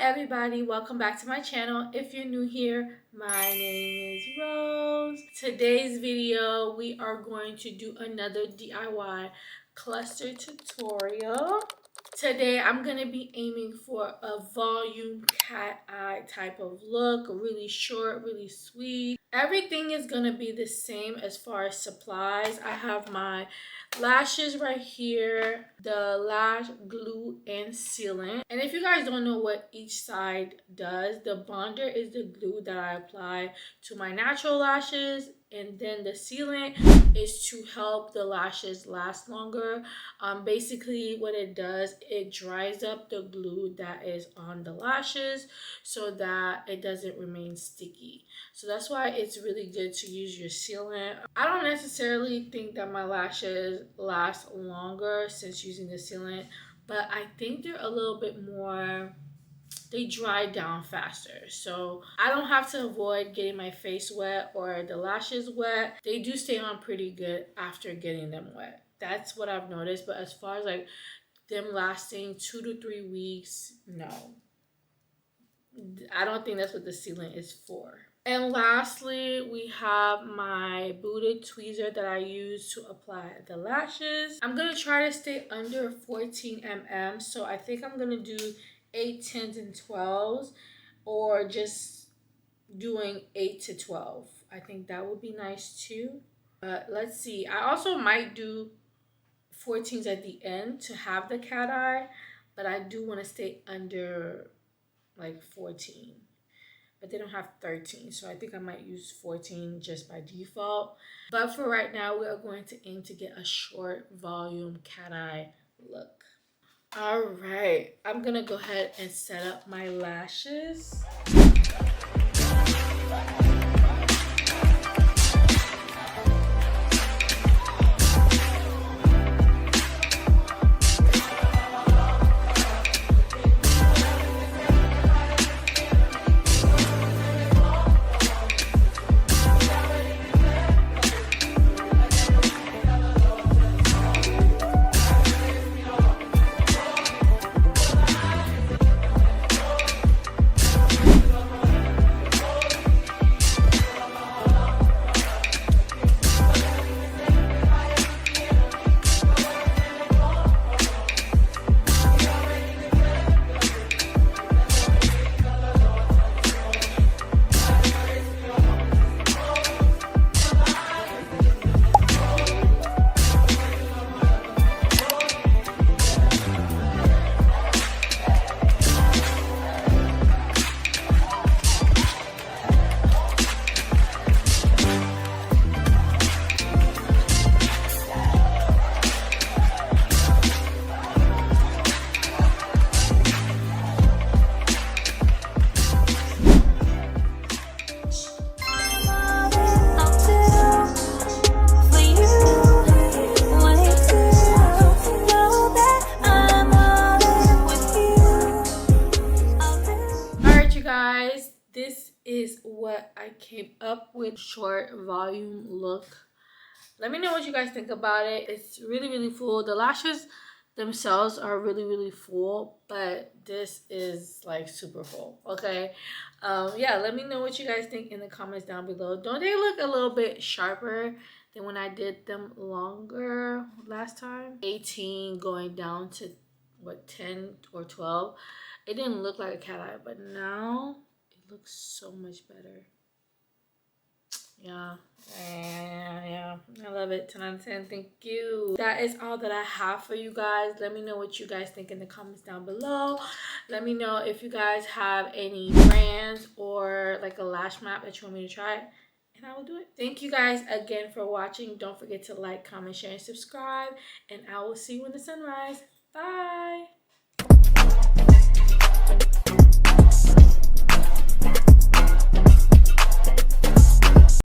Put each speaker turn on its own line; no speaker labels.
everybody, welcome back to my channel. If you're new here, my name is Rose. Today's video we are going to do another DIY cluster tutorial. Today I'm going to be aiming for a volume cat eye type of look, really short, really sweet. Everything is going to be the same as far as supplies. I have my lashes right here, the lash glue and sealant. And if you guys don't know what each side does, the bonder is the glue that I apply to my natural lashes, and then the sealant is to help the lashes last longer. Basically what it does, it dries up the glue that is on the lashes so that it doesn't remain sticky. So that's why it's really good to use your sealant. I don't necessarily think that my lashes last longer since using the sealant, but I think they're a little bit more, they dry down faster. So I don't have to avoid getting my face wet or the lashes wet. They do stay on pretty good after getting them wet. That's what I've noticed. But as far as like them lasting 2 to 3 weeks, no. I don't think that's what the sealant is for. And lastly, we have my booted tweezer that I use to apply the lashes. I'm going to try to stay under 14 mm. So I think I'm going to do 8, 10s, and 12s, or just doing 8 to 12. I think that would be nice too. But let's see. I also might do 14s at the end to have the cat eye, but I do want to stay under like 14. But they don't have 13, so I think I might use 14 just by default. But for right now, we are going to aim to get a short volume cat eye look. All right, I'm gonna go ahead and set up my lashes. This is what I came up with, short volume look. Let me know what you guys think about it. It's really full. The lashes themselves are really full, but this is like super full. Okay, yeah, let me know what you guys think in the comments down below. Don't they look a little bit sharper than when I did them longer last time? 18 going down to what, 10 or 12. It didn't look like a cat eye, but now looks so much better. Yeah, I love it. 10 out of 10. Thank you. That is all that I have for you guys. Let me know what you guys think in the comments down below. Let me know if you guys have any brands or like a lash map that you want me to try, and I will do it. Thank you guys again for watching. Don't forget to like, comment, share, and subscribe, and I will see you in the sunrise. Bye.